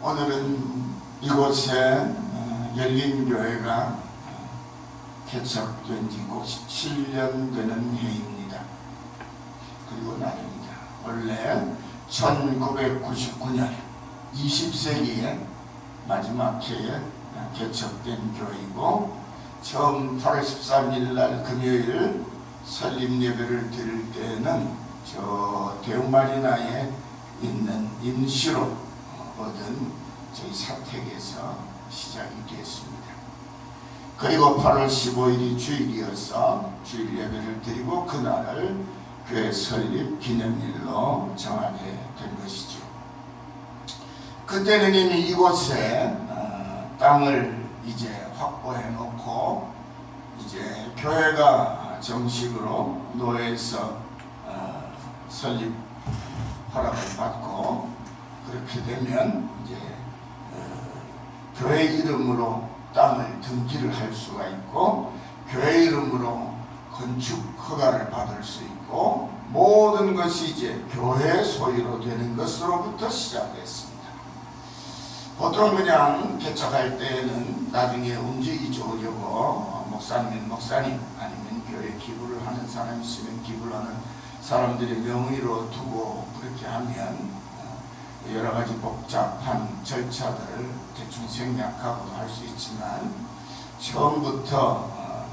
오늘은 이곳에 열린교회가 개척된 지 곧 17년 되는 해입니다. 그리고 날입니다. 원래 1999년 20세기의 마지막 해에 개척된 교회이고, 처음 8월 13일 날 금요일 설립 예배를 드릴 때는 저 대웅마리나에 있는 임시로 얻은 저희 사택에서 시작이 됐습니다. 그리고 8월 15일이 주일이어서 주일 예배를 드리고 그날을 교회 설립 기념일로 정하게 된 것이죠. 그때는 이미 이곳에 땅을 이제 확보해 놓고 이제 교회가 정식으로 노회에서 설립 허락을 받고, 그렇게 되면 이제 교회 이름으로 땅을 등기를 할 수가 있고, 교회 이름으로 건축 허가를 받을 수 있고, 모든 것이 이제 교회 소유로 되는 것으로부터 시작됐습니다. 보통 그냥 개척할 때에는 나중에 움직이 좋으려고 목사님 아니면 교회 기부를 하는 사람이 있으면 기부를 하는 사람들의 명의로 두고 그렇게 하면 여러 가지 복잡한 절차들을 대충 생략하고도 할 수 있지만, 처음부터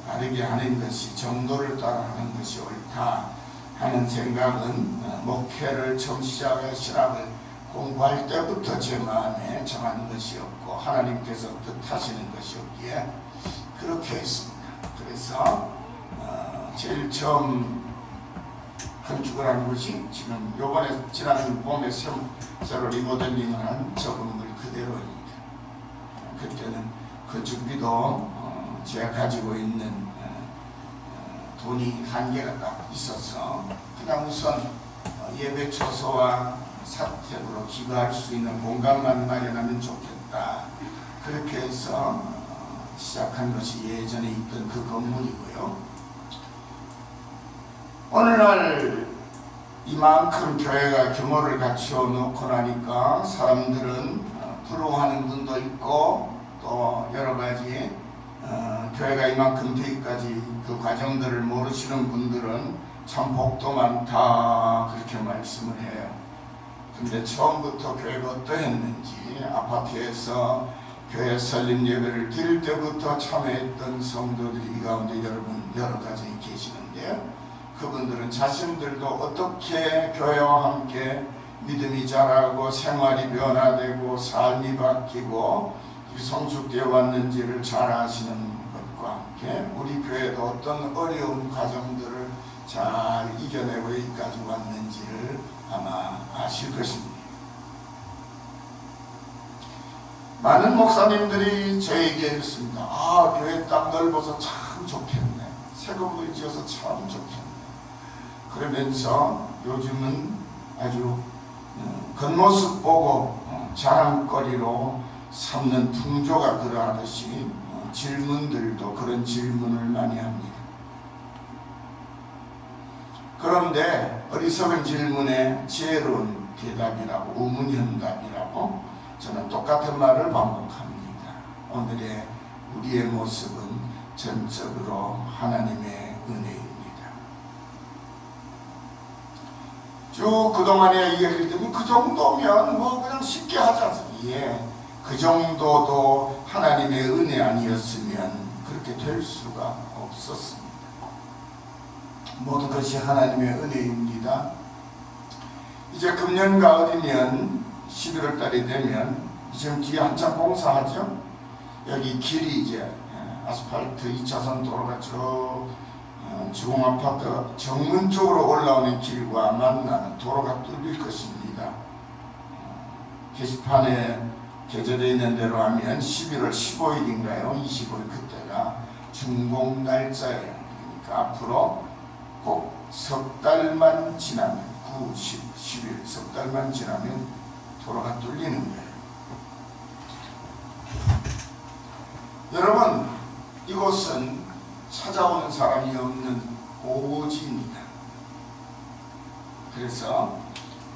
바르게 하는 것이, 정도를 따라 하는 것이 옳다 하는 생각은 목회를 처음 시작해 신학을 공부할 때부터 제 마음에 정한 것이었고, 하나님께서 뜻하시는 것이었기에 그렇게 했습니다. 그래서 제일 처음 건축을 한 곳이 지금 요번에 지난 봄에 새로 리모델링을 한 저 건물 그대로입니다. 그때는 건축비도 제가 가지고 있는 돈이 한계가 딱 있어서 그냥 우선 예배 초소와 사택으로 기부할 수 있는 공간만 마련하면 좋겠다, 그렇게 해서 시작한 것이 예전에 있던 그 건물이고요. 오늘날 이만큼 교회가 규모를 갖추어 놓고 나니까 사람들은 부러워하는 분도 있고, 또 여러 가지 교회가 이만큼 되기까지 그 과정들을 모르시는 분들은 참 복도 많다 그렇게 말씀을 해요. 근데 처음부터 교회가 어떠했는지, 아파트에서 교회 설립 예배를 드릴 때부터 참여했던 성도들이 이 가운데 여러 가지 계시는데요. 그분들은 자신들도 어떻게 교회와 함께 믿음이 자라고 생활이 변화되고 삶이 바뀌고 성숙되어 왔는지를 잘 아시는 것과 함께, 우리 교회도 어떤 어려운 과정들을 잘 이겨내고 여기까지 왔는지를 아마 아실 것입니다. 많은 목사님들이 저에게 이랬습니다. 교회 땅 넓어서 참 좋겠네, 새 건물 지어서 참 좋겠네. 그러면서 요즘은 아주 겉모습 보고 자랑거리로 삼는 풍조가 그러하듯이 질문들도 그런 질문을 많이 합니다. 그런데 어리석은 질문에 지혜로운 대답이라고, 우문현답이라고 저는 똑같은 말을 반복합니다. 오늘의 우리의 모습은 전적으로 하나님의 은혜입니다. 쭉 그동안에 얘기를 들으면 그 정도면 뭐 그냥 쉽게 하지 않습니까? 그 정도도 하나님의 은혜 아니었으면 그렇게 될 수가 없었습니다. 모든 것이 하나님의 은혜입니다. 이제 금년 가을이면 11월 달이 되면 지금 뒤에 한참 공사하죠. 여기 길이 이제 아스팔트 2차선 도로가 저 주공아파트 정문 쪽으로 올라오는 길과 만나는 도로가 뚫릴 것입니다. 게시판에 게재되어 있는 대로 하면 11월 15일인가요? 25일, 그때가 준공 날짜예요. 그러니까 앞으로 꼭 석 달만 지나면, 9, 10, 11 석 달만 지나면 도로가 뚫리는 거예요. 여러분, 이곳은 찾아오는 사람이 없는 오지입니다. 그래서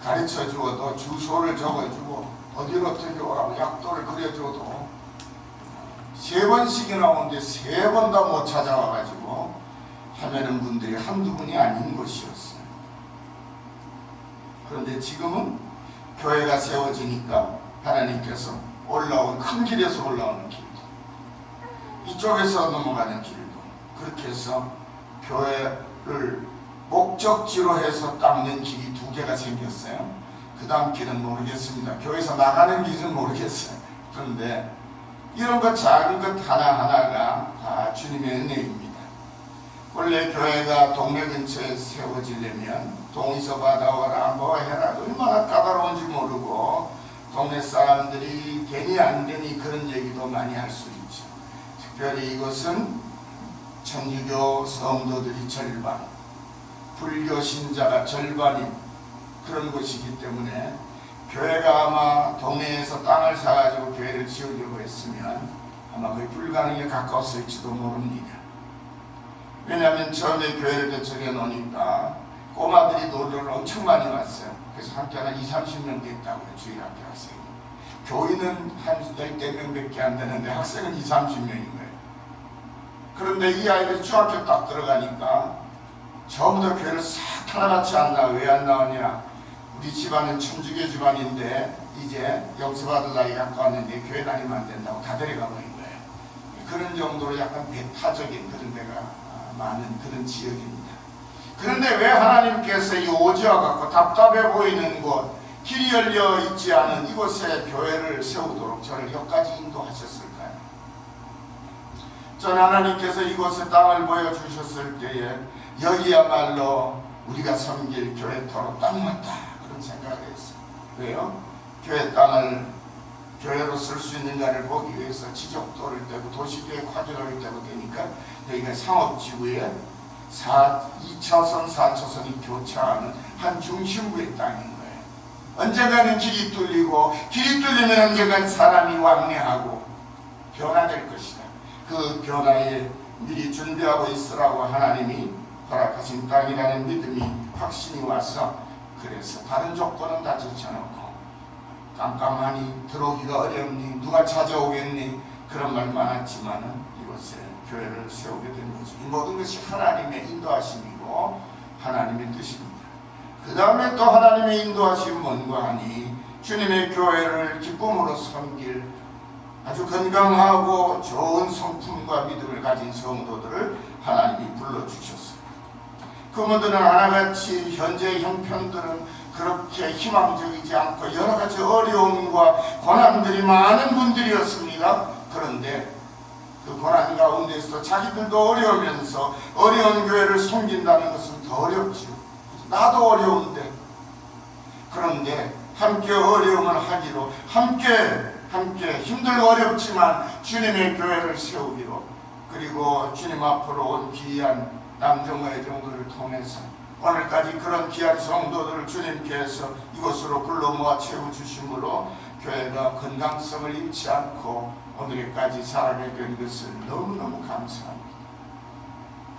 가르쳐 주어도 주소를 적어주고 어디로 어떻게 오라고 약도를 그려줘도 3번씩이나 오는데 3번 다 못 찾아와가지고 하면은 분들이 한두 분이 아닌 것이었어요. 그런데 지금은 교회가 세워지니까 하나님께서 올라온 큰 길에서 올라오는 길도, 이쪽에서 넘어가는 길도, 그렇게 해서 교회를 목적지로 해서 닦는 길이 2개가 생겼어요. 그 다음 길은 모르겠습니다. 교회에서 나가는 길은 모르겠어요. 그런데 이런 것 작은 것 하나하나가 다 주님의 은혜입니다. 원래 교회가 동네 근처에 세워지려면 동의서 받아와라 뭐 해라 얼마나 까다로운지 모르고 동네 사람들이 되니 안 되니 그런 얘기도 많이 할 수 있죠. 특별히 이것은 천주교 성도들이 절반, 불교 신자가 절반인 그런 곳이기 때문에 교회가 아마 동네에서 땅을 사가지고 교회를 지으려고 했으면 아마 거의 불가능에 가까웠을지도 모릅니다. 왜냐하면 처음에 교회를 개척해 놓으니까 꼬마들이 놀러를 엄청 많이 왔어요. 그래서 학교가 20-30명 됐다고요. 주일학교 학생이. 교인은 한 10-4명밖에 안 되는데 학생은 20-30명인 거예요. 그런데 이 아이들이 중학교 딱 들어가니까 전부 다 교회를 싹 하나같이 안 나와. 왜 안 나오냐? 우리 집안은 천주교 집안인데 이제 영세받을 나이가 왔는데 교회 다니면 안 된다고 다 데려가 버린 거예요. 그런 정도로 약간 배타적인 그런 데가 많은 그런 지역입니다. 그런데 왜 하나님께서 이 오지와 같고 답답해 보이는 곳, 길이 열려 있지 않은 이곳에 교회를 세우도록 저를 여기까지 인도하셨을까요? 저는 하나님께서 이곳에 땅을 보여주셨을 때에 여기야말로 우리가 섬길 교회터로 딱 맞다 그런 생각을 했어요. 왜요? 교회 땅을 교회로 쓸 수 있는가를 보기 위해서 지적도를 떼고 도시계획 화두를 떼고 되니까 여기가 상업지구에 2차선, 4차선이 교차하는 한 중심부의 땅인 거예요. 언젠가는 길이 뚫리고 길이 뚫리면 언젠가는 사람이 왕래하고 변화될 것이다. 그 변화에 미리 준비하고 있으라고 하나님이 허락하신 땅이라는 믿음이 확신이 와서 그래서 다른 조건은 다 제쳐놓고 깜깜하니 들어오기가 어렵니 누가 찾아오겠니 그런 말 많았지만은 이곳에 교회를 세우게 된 거죠. 이 모든 것이 하나님의 인도하심이고 하나님의 뜻입니다. 그 다음에 또 하나님의 인도하심 뭔가 하니 주님의 교회를 기쁨으로 섬길 아주 건강하고 좋은 성품과 믿음을 가진 성도들을 하나님이 불러주셨어요. 그분들은 하나같이 현재의 형편들은 그렇게 희망적이지 않고 여러 가지 어려움과 고난들이 많은 분들이었습니다. 그런데 그 고난 가운데서도 자기들도 어려우면서 어려운 교회를 섬긴다는 것은 더 어렵죠. 나도 어려운데 그런데 함께 어려움을 하기로 함께 힘들고 어렵지만 주님의 교회를 세우기로 그리고 주님 앞으로 온 귀한 남정의 정도를 통해서 오늘까지 그런 귀한 성도들을 주님께서 이곳으로 불러 모아 채워주심으로 교회가 건강성을 잃지 않고 오늘까지 살아가게 된 것을 너무너무 감사합니다.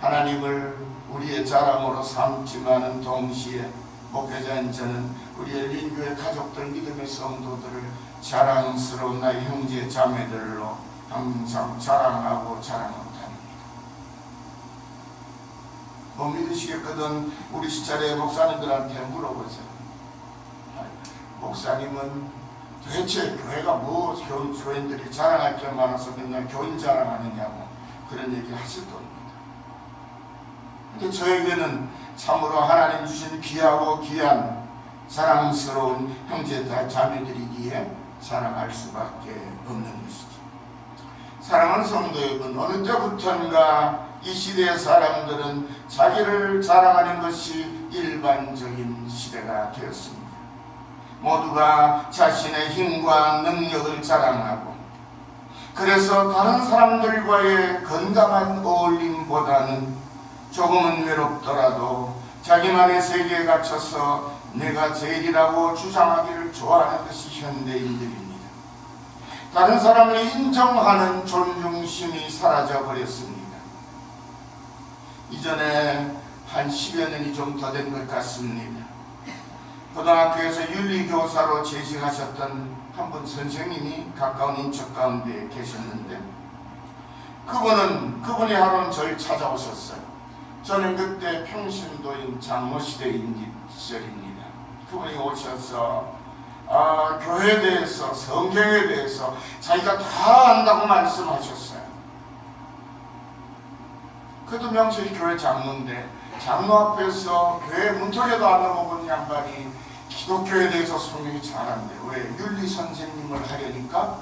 하나님을 우리의 자랑으로 삼지만은 동시에 목회자인 저는 우리 엘린교회 가족들 믿음의 성도들을 자랑스러운 나의 형제 자매들로 항상 자랑하고 자랑합니다. 못 믿으시겠거든 우리 시찰의 목사님들한테 물어보세요. 목사님은 도대체 교회가 뭐 교인들이 자랑할 게 많아서 맨날 교인 자랑하느냐고 그런 얘기 하실 겁니다. 근데 저에게는 참으로 하나님 주신 귀하고 귀한 사랑스러운 형제 자매들이기에 사랑할 수밖에 없는 것이죠. 사랑하는 성도 여러분, 어느 때부턴가 이 시대의 사람들은 자기를 자랑하는 것이 일반적인 시대가 되었습니다. 모두가 자신의 힘과 능력을 자랑하고 그래서 다른 사람들과의 건강한 어울림보다는 조금은 외롭더라도 자기만의 세계에 갇혀서 내가 제일이라고 주장하기를 좋아하는 것이 현대인들입니다. 다른 사람을 인정하는 존중심이 사라져버렸습니다. 이전에 한 10여 년이 좀 더 된 것 같습니다. 고등학교에서 윤리교사로 재직하셨던 한 분 선생님이 가까운 인척 가운데 계셨는데 그분이 하루는 저를 찾아오셨어요. 저는 그때 평신도인 장로시대인 시절입니다. 그분이 오셔서 교회에 대해서, 성경에 대해서 자기가 다 안다고 말씀하셨어요. 그래도 명색이 교회 장로인데 장로 앞에서 교회 문턱에도 안 넘어본 양반이 기독교에 대해서 성경이 잘한대. 왜? 윤리 선생님을 하려니까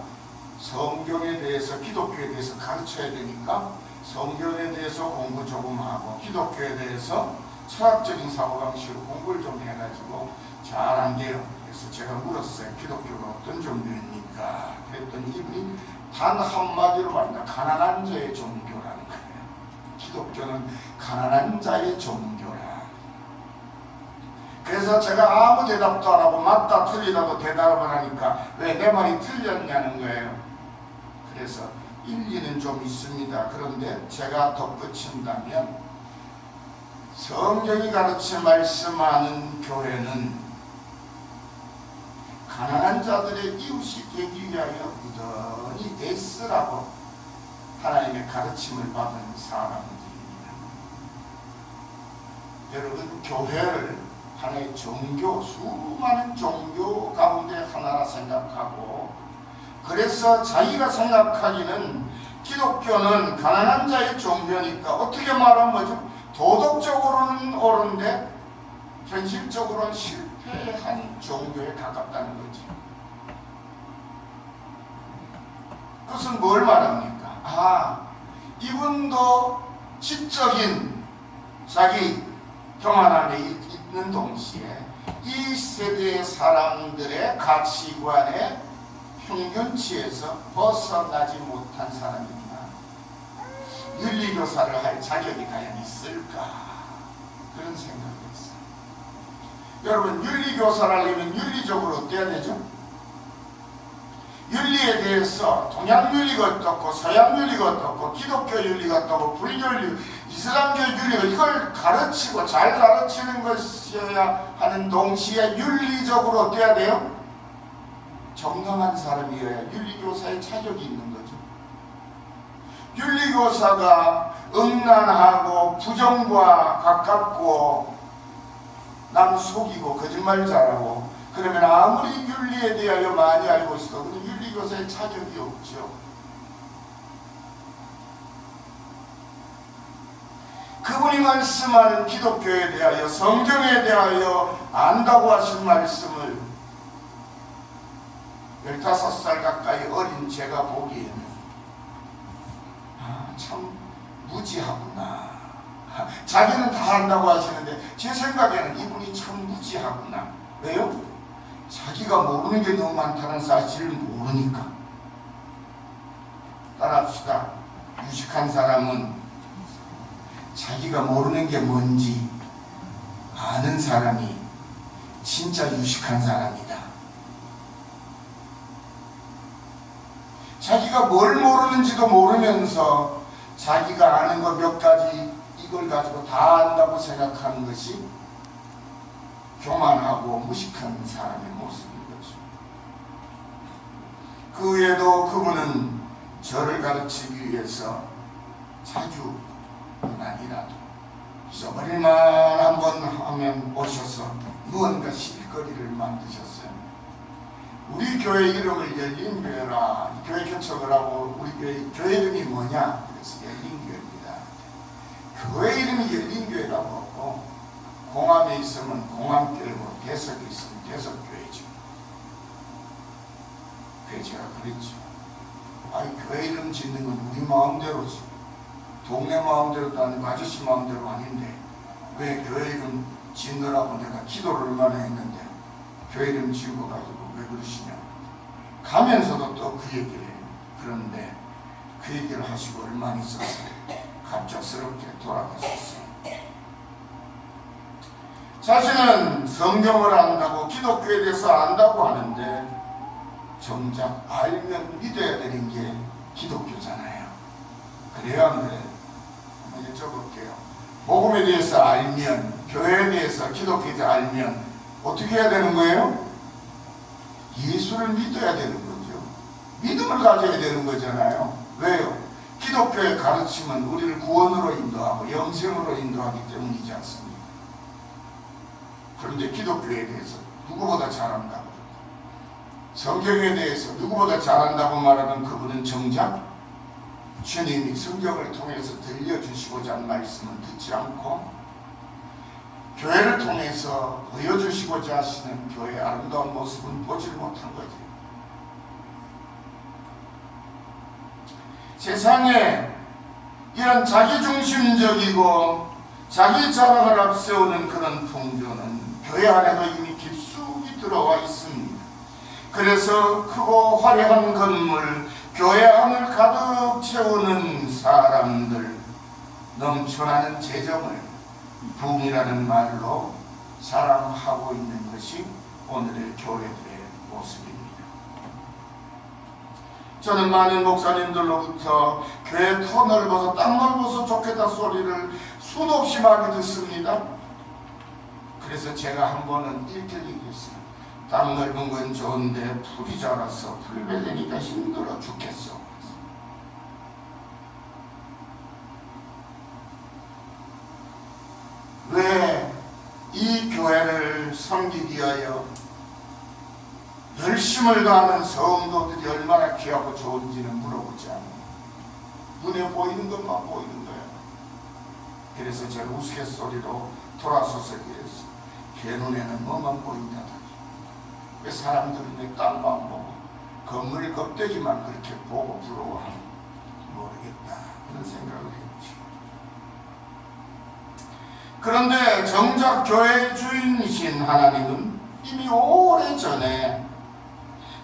성경에 대해서, 기독교에 대해서 가르쳐야 되니까 성경에 대해서 공부 조금 하고 기독교에 대해서 철학적인 사고방식으로 공부를 좀 해가지고 잘한대요. 그래서 제가 물었어요. 기독교가 어떤 종교입니까? 그랬더니 이분이 단 한마디로 말한다. 가난한 자의 종교라는 거예요. 기독교는 가난한 자의 종교라. 그래서 제가 아무 대답도 안 하고 맞다 틀리다도 대답을 하니까 왜 내 말이 틀렸냐는 거예요. 그래서 일리는 좀 있습니다. 그런데 제가 덧붙인다면 성경이 가르쳐 말씀하는 교회는 가난한 자들의 이웃이 되기 위하여 무던히 애쓰라고 하나님의 가르침을 받은 사람들입니다. 여러분, 교회를 하나의 종교, 수많은 종교 가운데 하나라 생각하고, 그래서 자기가 생각하기는 기독교는 가난한 자의 종교니까 어떻게 말하면 뭐죠? 도덕적으로는 옳은데 현실적으로는 실패한 종교에 가깝다는 거지. 그것은 뭘 말합니까? 이분도 지적인 자기 경험 안에 있는 동시에 이 세대의 사람들의 가치관의 평균치에서 벗어나지 못한 사람이구나. 윤리교사를 할 자격이 과연 있을까? 그런 생각을 했어요. 여러분, 윤리교사를 하려면 윤리적으로 어때야 되죠? 윤리에 대해서 동양윤리가 어떻고 서양윤리가 어떻고 기독교 윤리가 어떻고 불교윤리, 이슬람교 윤리가 이걸 가르치고 잘 가르치는 것이어야 하는 동시에 윤리적으로 어때야 돼요? 정당한 사람이어야 윤리교사의 자격이 있는 거죠. 윤리교사가 음란하고 부정과 가깝고 남 속이고 거짓말 잘하고 그러면 아무리 윤리에 대하여 많이 알고 있어도 윤리교사의 자격이 없죠. 그분이 말씀하는 기독교에 대하여, 성경에 대하여 안다고 하신 말씀을 15살 가까이 어린 제가 보기에는 참 무지하구나. 자기는 다 안다고 하시는데 제 생각에는 이분이 참 무지하구나. 왜요? 자기가 모르는 게 너무 많다는 사실을 모르니까. 따라합시다. 유식한 사람은 자기가 모르는 게 뭔지 아는 사람이 진짜 유식한 사람이다. 자기가 뭘 모르는지도 모르면서 자기가 아는 거 몇 가지 이걸 가지고 다 안다고 생각하는 것이 교만하고 무식한 사람의 모습인 거죠. 그 외에도 그분은 저를 가르치기 위해서 자주 아니라도 잊어버릴만 한번 하면 오셔서 무언가 실거리를 만드셨어요. 우리 교회 이름을 열린교회라. 교회 개척을 하고 우리 교회 이름이 뭐냐? 그래서 열린교회입니다. 교회 이름이 열린교회라고 하고 공암에 있으면 공암교회고 대석에 있으면 대석교회죠. 그래 제가 그랬죠. 교회 이름 짓는 건 우리 마음대로지. 동네 마음대로도 아니고 아저씨 마음대로 아닌데 왜 교회 이름 짓느라고 내가 기도를 얼마나 했는데 교회 이름 지우고 가지고 왜 그러시냐. 가면서도 또 그 얘기를 해요. 그런데 그 얘기를 하시고 얼마 있어서 갑작스럽게 돌아가셨어요. 자신은 성경을 안다고 기독교에 대해서 안다고 하는데 정작 알면 믿어야 되는 게 기독교잖아요. 그래요 안 그래요? 한번 여쭤볼게요. 복음에 대해서 알면, 교회에 대해서, 기독교에 대해서 알면 어떻게 해야 되는 거예요? 예수를 믿어야 되는 거죠. 믿음을 가져야 되는 거잖아요. 왜요? 기독교의 가르침은 우리를 구원으로 인도하고 영생으로 인도하기 때문이지 않습니까? 그런데 기독교에 대해서 누구보다 잘한다고, 성경에 대해서 누구보다 잘한다고 말하는 그분은 정작 주님이 성경을 통해서 들려주시고자 한 말씀을 듣지 않고 교회를 통해서 보여주시고자 하시는 교회의 아름다운 모습은 보질 못한 거지. 세상에 이런 자기중심적이고 자기 자랑을 앞세우는 그런 풍조는 교회 안에도 이미 깊숙이 들어와 있습니다. 그래서 크고 화려한 건물, 교회 안을 가득 채우는 사람들, 넘쳐나는 재정을 부흥이라는 말로 자랑하고 있는 것이 오늘의 교회들의 모습입니다. 저는 많은 목사님들로부터 교회 더 넓어서 땅 넓어서 좋겠다 소리를 수도 없이 많이 듣습니다. 그래서 제가 한 번은 이렇게 얘기했어요. 땅 넓은 건 좋은데 풀이 자라서 풀 베려니까 힘들어 죽겠어. 왜 이 교회를 섬기기 위하여 열심을 다하는 성도들이 얼마나 귀하고 좋은지는 물어보지 않아요. 눈에 보이는 것만 보이는 거예요. 그래서 제가 우스갯소리로 돌아서서 이랬어. 걔 눈에는 뭐만 보인다더니 왜 사람들은 내 땅만 보고 건물 껍데기만 그렇게 보고 부러워하는 모르겠다 그런 생각을 했지. 그런데 정작 교회의 주인이신 하나님은 이미 오래전에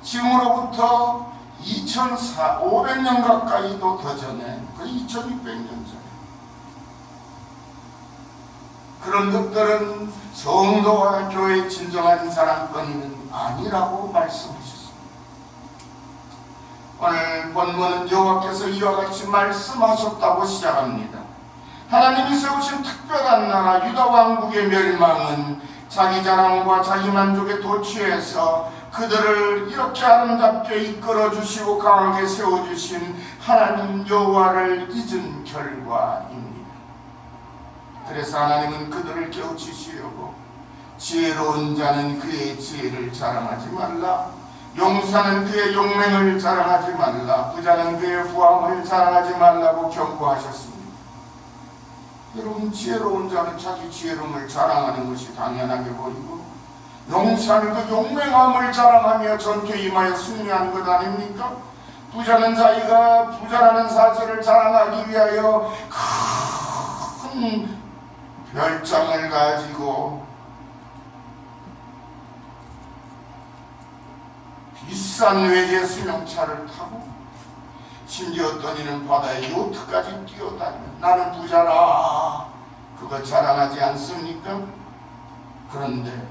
지금으로부터 2500년 가까이도 더 전에 거의 2600년 전에 그런 것들은 성도와 교회의 진정한 사랑권은 아니라고 말씀하셨습니다. 오늘 본문은 여호와께서 이와 같이 말씀하셨다고 시작합니다. 하나님이 세우신 특별한 나라 유다 왕국의 멸망은 자기 자랑과 자기 만족에 도취해서 그들을 이렇게 아름답게 이끌어주시고 강하게 세워주신 하나님 여호와를 잊은 결과입니다. 그래서 하나님은 그들을 깨우치시려고 지혜로운 자는 그의 지혜를 자랑하지 말라, 용사는 그의 용맹을 자랑하지 말라, 부자는 그의 부함을 자랑하지 말라고 경고하셨습니다. 여러분, 지혜로운 자는 자기 지혜로움을 자랑하는 것이 당연하게 보이고 용사는 그 용맹함을 자랑하며 전투에 임하여 승리한 것 아닙니까? 부자는 자기가 부자라는 사실을 자랑하기 위하여 큰 별장을 가지고 비싼 외제 승용차를 타고 심지어 어떤 이는 바다에 요트까지 뛰어다니며 나는 부자라 그거 자랑하지 않습니까? 그런데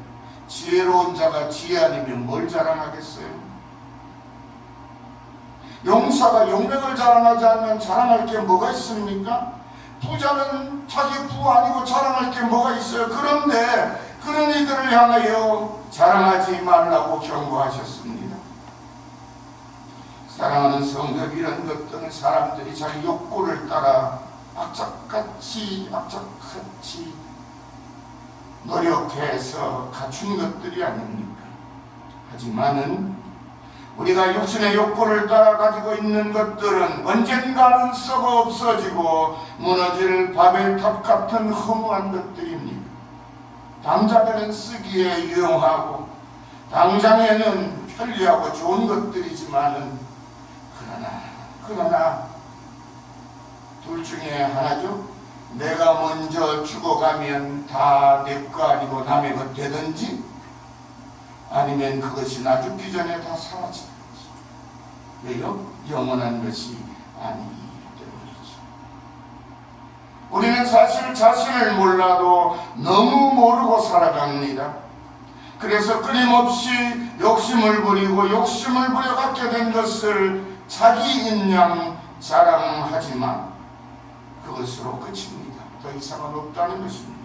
지혜로운 자가 지혜 아니면 뭘 자랑하겠어요? 용사가 용맹을 자랑하지 않으면 자랑할 게 뭐가 있습니까? 부자는 자기 부 아니고 자랑할 게 뭐가 있어요? 그런데 그런 이들을 향하여 자랑하지 말라고 경고하셨습니다. 사랑하는 성도, 이런 것들은 사람들이 자기 욕구를 따라 악착같이 노력해서 갖춘 것들이 아닙니까? 하지만은 우리가 육신의 욕구를 따라 가지고 있는 것들은 언젠가는 썩어 없어지고 무너질 바벨탑 같은 허무한 것들입니다. 당장에는 쓰기에 유용하고 당장에는 편리하고 좋은 것들이지만은 그러나 둘 중에 하나죠. 내가 먼저 죽어가면 다 내 거 아니고 남의 것 되든지 아니면 그것이 나 죽기 전에 다 사라지든지. 왜요? 영원한 것이 아니기 때문이죠. 우리는 사실 자신을 몰라도 너무 모르고 살아갑니다. 그래서 끊임없이 욕심을 부리고 욕심을 부려 갖게 된 것을 자기 인양 자랑하지만 그것으로 끝입니다. 더 이상은 없다는 것입니다.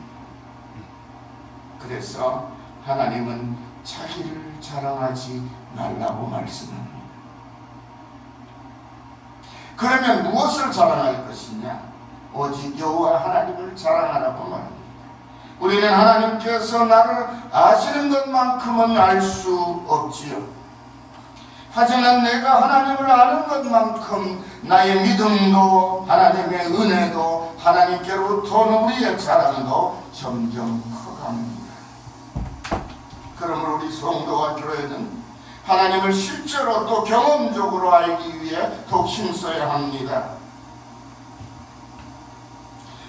그래서 하나님은 자기를 자랑하지 말라고 말씀합니다. 그러면 무엇을 자랑할 것이냐? 오직 여호와 하나님을 자랑하라고 말합니다. 우리는 하나님께서 나를 아시는 것만큼은 알 수 없지요. 하지만 내가 하나님을 아는 것만큼 나의 믿음도 하나님의 은혜도 하나님께로부터 우리의 자랑도 점점 커갑니다. 그러므로 우리 성도와 교회는 하나님을 실제로 또 경험적으로 알기 위해 더욱 힘써야 합니다.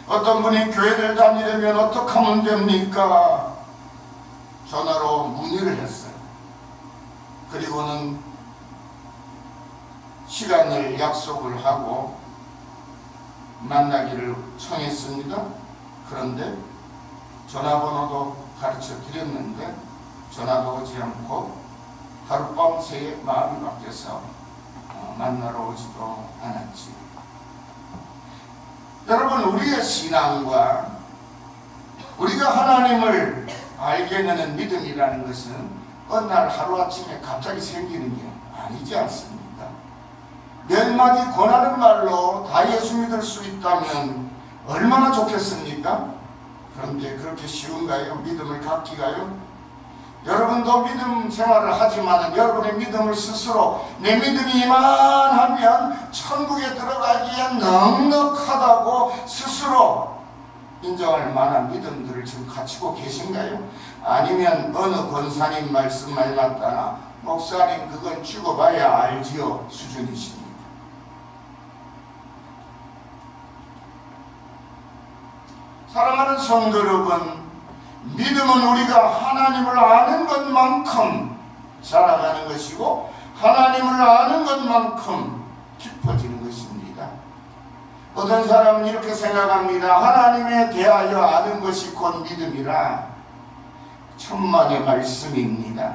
어떤 분이 교회를 다니려면 어떻게 하면 됩니까? 전화로 문의를 했어요. 그리고는 시간을 약속을 하고 만나기를 청했습니다. 그런데 전화번호도 가르쳐 드렸는데 전화도 오지 않고 하룻밤 새에 마음이 바뀌어서 만나러 오지도 않았지. 여러분, 우리의 신앙과 우리가 하나님을 알게 되는 믿음이라는 것은 어느 날 하루아침에 갑자기 생기는 게 아니지 않습니까? 몇 마디 권하는 말로 다 예수 믿을 수 있다면 얼마나 좋겠습니까? 그런데 그렇게 쉬운가요? 믿음을 갖기가요? 여러분도 믿음 생활을 하지만 여러분의 믿음을 스스로 내 믿음이 이만하면 천국에 들어가기에 넉넉하다고 스스로 인정할 만한 믿음들을 지금 갖추고 계신가요? 아니면 어느 권사님 말씀 말맞다나 목사님 그건 죽어봐야 알지요 수준이십니까? 사랑하는 성도 여러분, 믿음은 우리가 하나님을 아는 것만큼 자라가는 것이고 하나님을 아는 것만큼 깊어지는 것입니다. 어떤 사람은 이렇게 생각합니다. 하나님에 대하여 아는 것이 곧 믿음이라. 천만의 말씀입니다.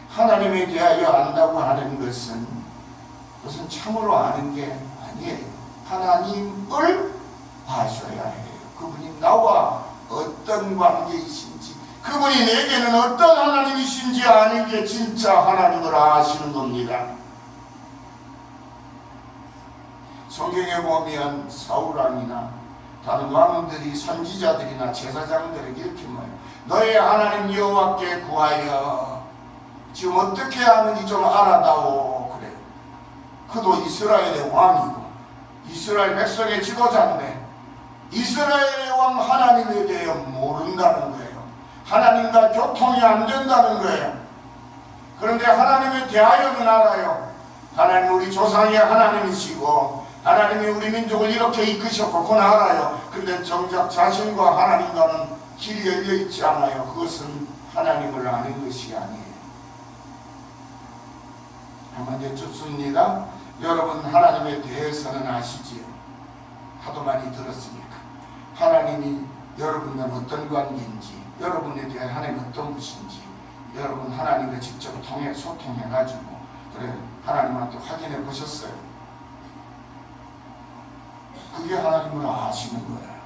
하나님에 대하여 안다고 하는 것은 그것은 참으로 아는 게 아니에요. 하나님을 아셔야 해요. 그분이 나와 어떤 관계이신지, 그분이 내게는 어떤 하나님이신지 아는 게 진짜 하나님을 아시는 겁니다. 성경에 보면 사울왕이나 다른 왕들이 선지자들이나 제사장들에게 이렇게 말해요. 너의 하나님 여호와께 구하여 지금 어떻게 하는지 좀 알아다오 그래요. 그도 이스라엘의 왕이고 이스라엘 백성의 지도자인데 이스라엘의 왕 하나님에 대해 모른다는 거예요. 하나님과 교통이 안 된다는 거예요. 그런데 하나님에 대하여는 알아요. 하나님 우리 조상의 하나님이시고 하나님이 우리 민족을 이렇게 이끄셨고 그건 알아요. 근데 정작 자신과 하나님과는 길이 열려있지 않아요. 그것은 하나님을 아는 것이 아니에요. 한번 여쭙습니다. 여러분 하나님에 대해서는 아시지요? 하도 많이 들었으니까. 하나님이 여러분과 어떤 관계인지, 여러분에 대한 하나님이 어떤 분이신지 여러분 하나님과 직접 소통해가지고 그래 하나님한테 확인해 보셨어요? 그게 하나님을 아시는 거예요.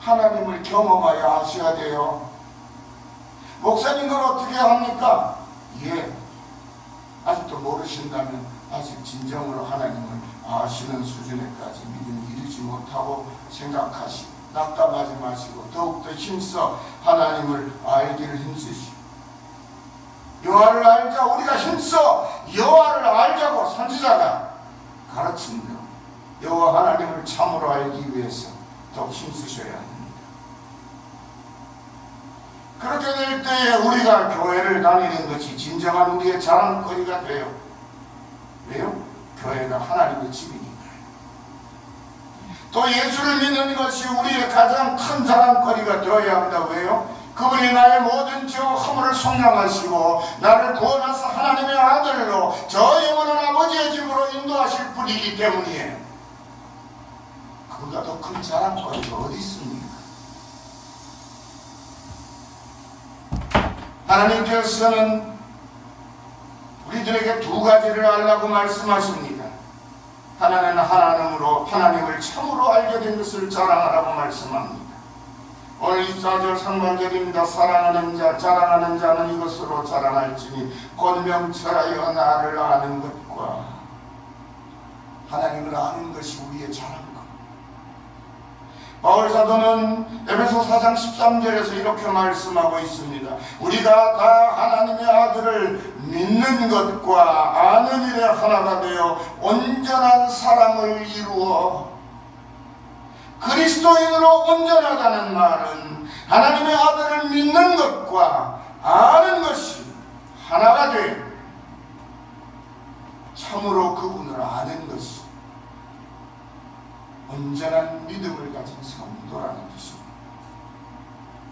하나님을 경험하여 아셔야 돼요. 목사님 그걸 어떻게 합니까? 예, 아직도 모르신다면 아직 진정으로 하나님을 아시는 수준에까지 믿음이 이르지 못하고 생각하시고 낙담하지 마시고 더욱더 힘써 하나님을 알기를 힘쓰시고 여호와를 알자. 우리가 힘써 여호와를 알자고 선지자가 가르칩니다. 여호와 하나님을 참으로 알기 위해서 더욱 힘쓰셔야 합니다. 그렇게 될 때에 우리가 교회를 다니는 것이 진정한 우리의 자랑거리가 돼요. 왜요? 교회가 하나님의 집이니까요. 또 예수를 믿는 것이 우리의 가장 큰 자랑거리가 되어야 합니다. 왜요? 그분이 나의 모든 죄와 허물을 속량하시고 나를 구원하사 하나님의 아들로 저 영원한 아버지의 집으로 인도하실 분이기 때문이에요. 그보다 더 큰 자랑거리가 어디 있습니까? 하나님께서는 우리들에게 두 가지를 알라고 말씀하십니다. 하나는 하나님을 참으로 알게 된 것을 자랑하라고 말씀합니다. 오늘 24절 상반절입니다. 사랑하는 자, 자랑하는 자는 이것으로 자랑할지니 곧 명철하여 나를 아는 것과 하나님을 아는 것이 우리의 자랑과. 바울 사도는 에베소 4장 13절에서 이렇게 말씀하고 있습니다. 우리가 다 하나님의 아들을 믿는 것과 아는 일에 하나가 되어 온전한 사랑을 이루어. 그리스도인으로 온전하다는 말은 하나님의 아들을 믿는 것과 아는 것이 하나가 되어 참으로 그분을 아는 것이 온전한 믿음을 가진 성도라는 뜻입니다.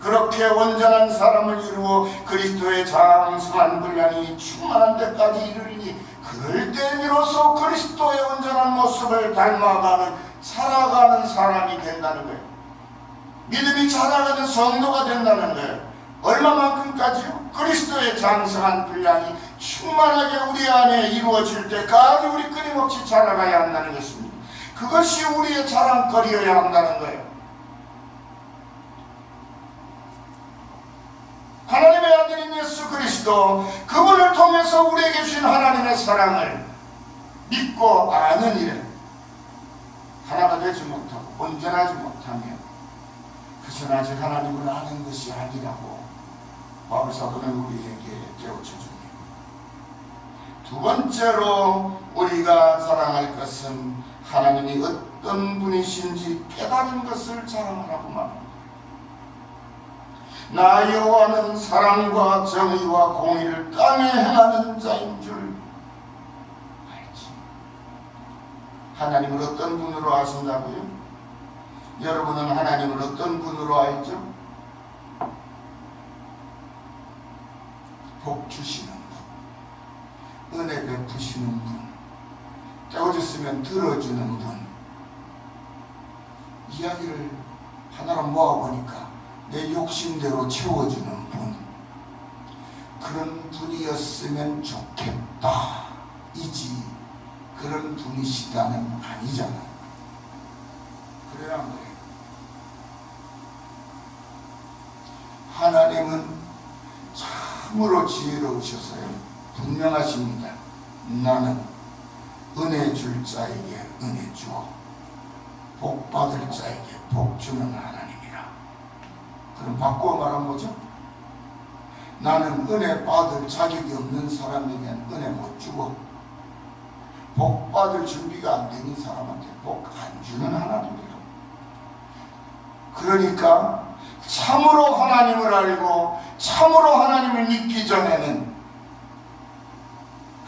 그렇게 온전한 사람을 이루어 그리스도의 장성한 분량이 충만한 데까지 이르리니 그럴 때 비로소 그리스도의 온전한 모습을 닮아가는 살아가는 사람이 된다는 거예요. 믿음이 자라가는 성도가 된다는 거예요. 얼마만큼까지요? 그리스도의 장성한 분량이 충만하게 우리 안에 이루어질 때까지 우리 끊임없이 자라가야 한다는 것입니다. 그것이 우리의 자랑거리여야 한다는 거예요. 하나님의 아들인 예수 그리스도, 그분을 통해서 우리에게 주신 하나님의 사랑을 믿고 아는 일에 하나가 되지 못하고 온전하지 못하면 그것은 아직 하나님을 아는 것이 아니라고 바울 사도는 우리에게 깨우쳐 줍니다. 두 번째로 우리가 자랑할 것은 하나님이 어떤 분이신지 깨달은 것을 자랑하라고 말합니다. 나 여호와는 사랑과 정의와 공의를 땅에 행하는 자인 줄 알지. 하나님을 어떤 분으로 아신다고요? 여러분은 하나님을 어떤 분으로 알죠? 복 주시는 분, 은혜 베푸시는 분, 깨어졌으면 들어주는 분. 이야기를 하나로 모아보니까 내 욕심대로 채워주는 분, 그런 분이었으면 좋겠다 이지 그런 분이시다는 아니잖아. 그래야 안 돼. 하나님은 참으로 지혜로우셔서요 분명하십니다. 나는 은혜 줄 자에게 은혜 주어 복 받을 자에게 복 주는 하나님이라. 그럼 바꾸어 말하면 뭐죠? 나는 은혜 받을 자격이 없는 사람에게는 은혜 못 주고 복 받을 준비가 안 되는 사람한테 복 안 주는 하나님이라. 그러니까 참으로 하나님을 알고 참으로 하나님을 믿기 전에는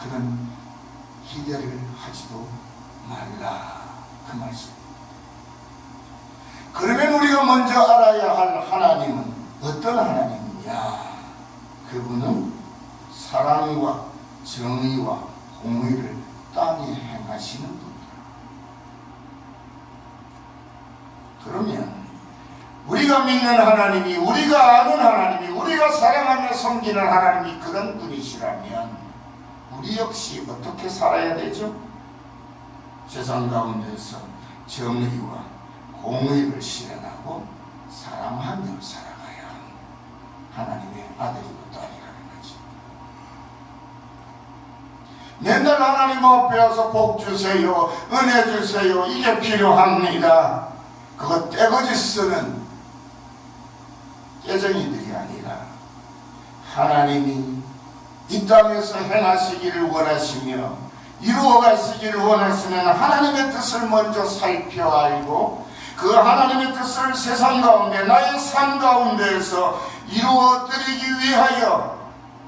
그런 기대를 하지도 말라 그 말씀. 그러면 우리가 먼저 알아야 할 하나님은 어떤 하나님이냐? 그분은 사랑과 정의와 공의를 땅에 행하시는 분이다. 그러면 우리가 믿는 하나님이, 우리가 아는 하나님이, 우리가 사랑하며 섬기는 하나님이 그런 분이시라면 우리 역시 어떻게 살아야 되죠? 세상 가운데서 정의와 공의를 실현하고 사랑하며 살아가야 하는 하나님의 아들이고 딸이라는 거지. 맨날 하나님 앞에 와서 복 주세요, 은혜 주세요, 이게 필요합니다. 그거 떼거지 쓰는 깨정이들이 아니라 하나님이 이 땅에서 행하시기를 원하시며 이루어가시기를 원하시는 하나님의 뜻을 먼저 살펴 알고 그 하나님의 뜻을 세상 가운데 나의 삶 가운데에서 이루어드리기 위하여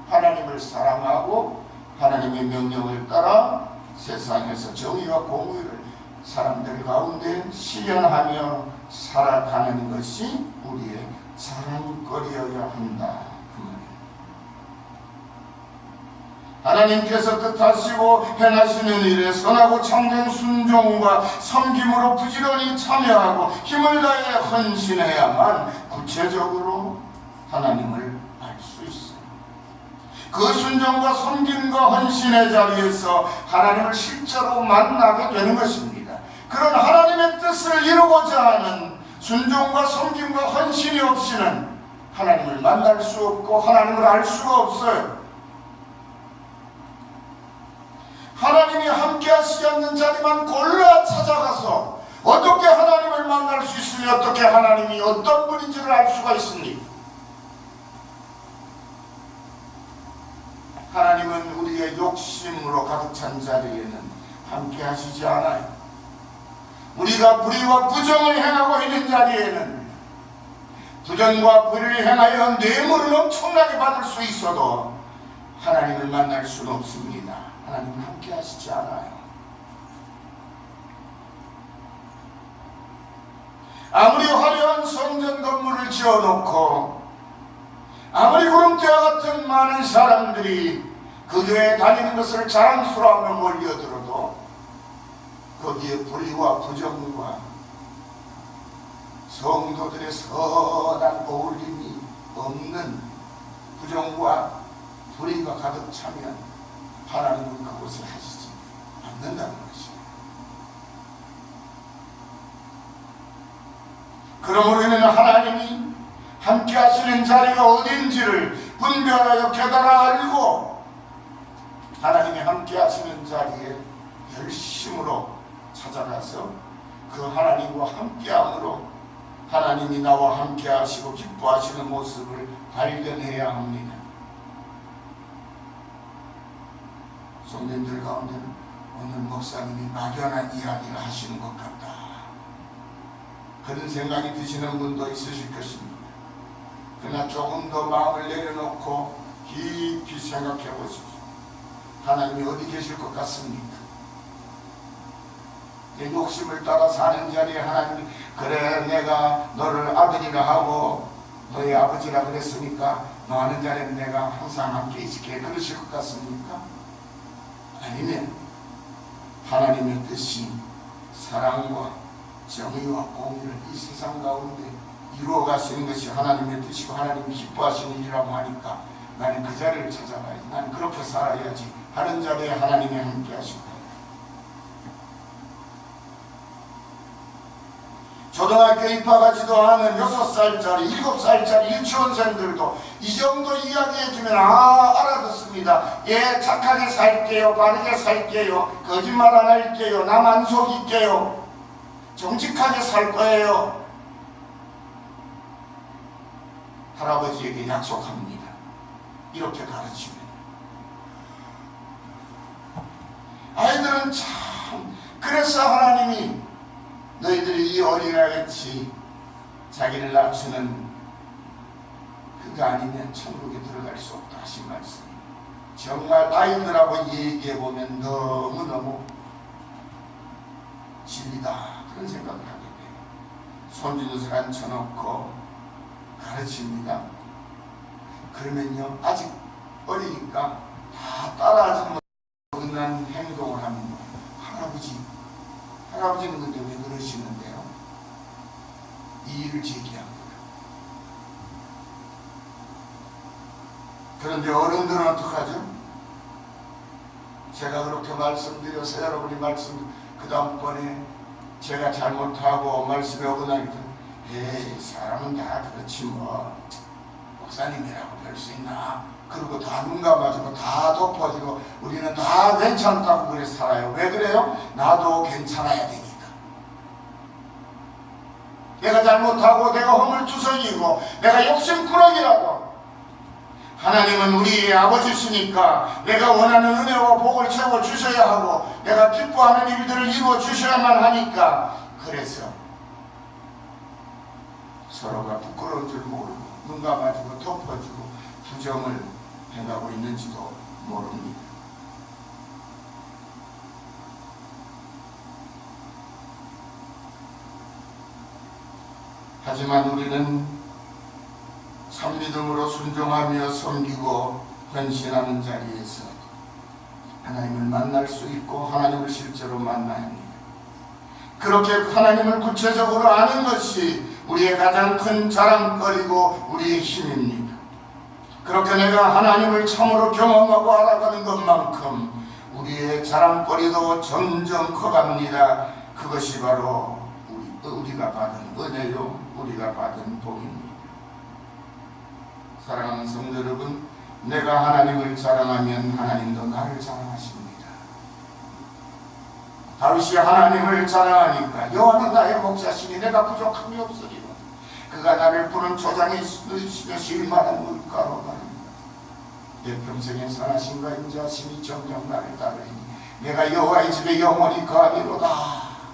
하나님을 사랑하고 하나님의 명령을 따라 세상에서 정의와 공의를 사람들 가운데 실현하며 살아가는 것이 우리의 자랑거리여야 한다. 하나님께서 뜻하시고 행하시는 일에 선하고 참된 순종과 섬김으로 부지런히 참여하고 힘을 다해 헌신해야만 구체적으로 하나님을 알 수 있어요. 그 순종과 섬김과 헌신의 자리에서 하나님을 실제로 만나게 되는 것입니다. 그런 하나님의 뜻을 이루고자 하는 순종과 섬김과 헌신이 없이는 하나님을 만날 수 없고 하나님을 알 수가 없어요. 하나님이 함께 하시지 않는 자리만 골라 찾아가서 어떻게 하나님을 만날 수 있으며 어떻게 하나님이 어떤 분인지를 알 수가 있습니까? 하나님은 우리의 욕심으로 가득 찬 자리에는 함께 하시지 않아요. 우리가 불의와 부정을 행하고 있는 자리에는 부정과 불의를 행하여 뇌물을 엄청나게 받을 수 있어도 하나님을 만날 수는 없습니다. 하나님은 함께 하시지 않아요. 아무리 화려한 성전 건물을 지어놓고 아무리 구름대와 같은 많은 사람들이 그 교회에 다니는 것을 자랑스러워하며 몰려들어도 거기에 불의와 부정과 성도들의 선한 어울림이 없는 부정과 불의가 가득 차면 하나님은 그곳에 하시지 않는다는 것이에요. 그러므로 이는 하나님이 함께 하시는 자리가 어딘지를 분별하여 깨달아 알고 하나님이 함께 하시는 자리에 열심으로 찾아가서 그 하나님과 함께함으로 하나님이 나와 함께 하시고 기뻐하시는 모습을 발견해야 합니다. 성도님들 가운데는 오늘 목사님이 막연한 이야기를 하시는 것 같다, 그런 생각이 드시는 분도 있으실 것입니다. 그러나 조금 더 마음을 내려놓고 깊이 생각해 보십시오. 하나님이 어디 계실 것 같습니까? 내 욕심을 따라 사는 자리에 하나님이 그래 내가 너를 아들이라 하고 너의 아버지라 그랬으니까 너 하는 자리에 내가 항상 함께 있을게, 그러실 것 같습니까? 아니면 하나님의 뜻이 사랑과 정의와 공의를 이 세상 가운데 이루어 가시는 것이 하나님의 뜻이고 하나님이 기뻐하시는 일이라고 하니까 나는 그 자리를 찾아가야지, 나는 그렇게 살아야지 하는 자리에 하나님이 함께 하실 거예요. 초등학교 입학하지도 않은 6살짜리, 7살짜리 유치원생들도 이 정도 이야기해주면 알아듣습니다. 예, 착하게 살게요, 바르게 살게요, 거짓말 안 할게요, 남 안 속일게요, 정직하게 살 거예요. 할아버지에게 약속합니다. 이렇게 가르치면 아이들은 참, 그래서 하나님이 너희들이 이 어린아이같이 자기를 낮추는 그가 아니면 천국에 들어갈 수 없다 하신 말씀, 정말 아이들하고 얘기해보면 너무너무 진리다, 그런 생각을 하게 돼요. 손주젓을 앉혀놓고 가르칩니다. 그러면요, 아직 어리니까 다 따라하지 못한 행동을 하면 할아버지는 근데 왜 그러시는데요? 이의를 제기합니다. 그런데 어른들은 어떡하죠? 제가 그렇게 말씀드려서 여러분이 그 다음번에 제가 잘못하고 말씀에 어긋나니까 에이, 사람은 다 그렇지 뭐, 목사님이라고 별 수 있나? 그리고 다 눈 감아주고 다 덮어주고 우리는 다 괜찮다고 그래 살아요. 왜 그래요? 나도 괜찮아야 되니까. 내가 잘못하고 내가 허물투성이고 내가 욕심꾸러기라도 하나님은 우리의 아버지시니까 내가 원하는 은혜와 복을 채워 주셔야 하고 내가 기뻐하는 일들을 이루어 주셔야만 하니까, 그래서 서로가 부끄러운 줄 모르고 눈 감아주고 덮어주고 부정을 행하고 있는지도 모릅니다. 하지만 우리는 참믿음으로 순종하며 섬기고 헌신하는 자리에서 하나님을 만날 수 있고 하나님을 실제로 만나야 합니다. 그렇게 하나님을 구체적으로 아는 것이 우리의 가장 큰 자랑거리고 우리의 힘입니다. 그렇게 내가 하나님을 참으로 경험하고 알아가는 것만큼 우리의 자랑거리도 점점 커갑니다. 그것이 바로 우리가 우리가 받은 은혜요, 우리가 받은 복입니다. 사랑하는 성도 여러분, 내가 하나님을 자랑하면 하나님도 나를 자랑하십니다. 다윗이 하나님을 자랑하니까 여호와는 나의 목자시니 내가 부족함이 없으리라. 그가 나를 푸른 초장에 있으시며 쉴만한 물가로 가는다. 내 평생에 선하신가 인자하심이 정녕 나를 따르니 내가 여호와의 집에 영원히 거하리로다.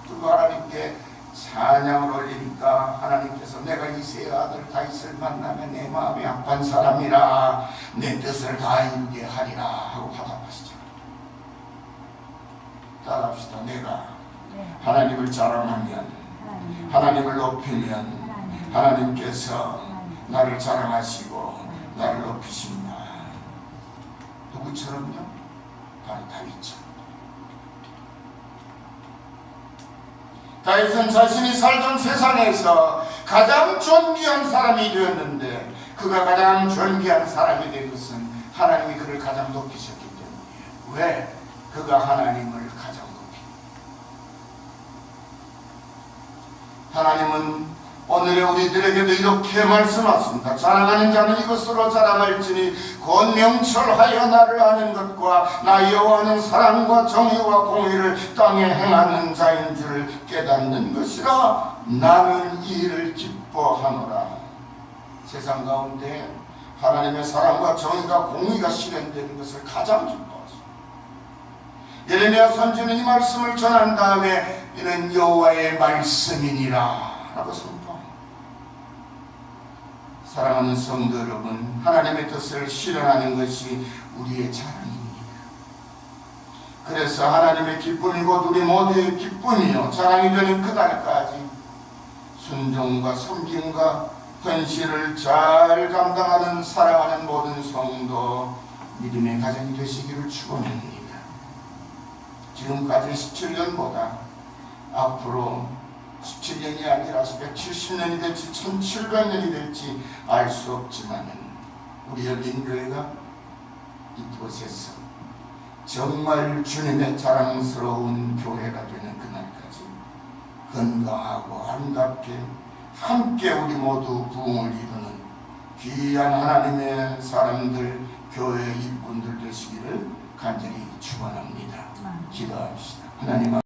그리고 하나님께 찬양을 올리니까 하나님께서 내가 이새의 아들 다윗을 만나면 내 마음이 합한 사람이라 내 뜻을 다 이루게 하리라 하고 화답하시죠. 따라합시다. 내가 하나님을 자랑하면, 하나님을 높이면 하나님께서 나를 자랑하시고 나를 높이십니다. 누구처럼요? 바로 다윗처럼. 다윗은 자신이 살던 세상에서 가장 존귀한 사람이 되었는데, 그가 가장 존귀한 사람이 된 것은 하나님이 그를 가장 높이셨기 때문이에요. 왜? 그가 하나님을 가장 높이. 하나님은 오늘의 우리들에게도 이렇게 말씀하십니다. 자랑하는 자는 이것으로 자랑할지니 곧 명철하여 나를 아는 것과 나 여호와는 사랑과 정의와 공의를 땅에 행하는 자인 줄 깨닫는 것이라. 나는 이 일을 기뻐하노라. 세상 가운데 하나님의 사랑과 정의가 공의가 실현되는 것을 가장 기뻐하십니다. 예레미야 선지는 이 말씀을 전한 다음에 이는 여호와의 말씀이니라 라고 선포합니다. 사랑하는 성도 여러분, 하나님의 뜻을 실현하는 것이 우리의 자랑입니다. 그래서 하나님의 기쁨이고 우리 모두의 기쁨이요 자랑이 되는 그날까지 순종과 섬김과 헌신을 잘 감당하는 사랑하는 모든 성도 믿음의 가정이 되시기를 축원합니다. 지금까지 17년보다 앞으로 17년이 아니라 170년이 될지 1700년이 될지 알 수 없지만 우리 열린교회가 이곳에서 정말 주님의 자랑스러운 교회가 되는 그날까지 건강하고 아름답게 함께 우리 모두 부흥을 이루는 귀한 하나님의 사람들, 교회 일꾼들 되시기를 간절히 축원합니다. 기도합시다. 하나님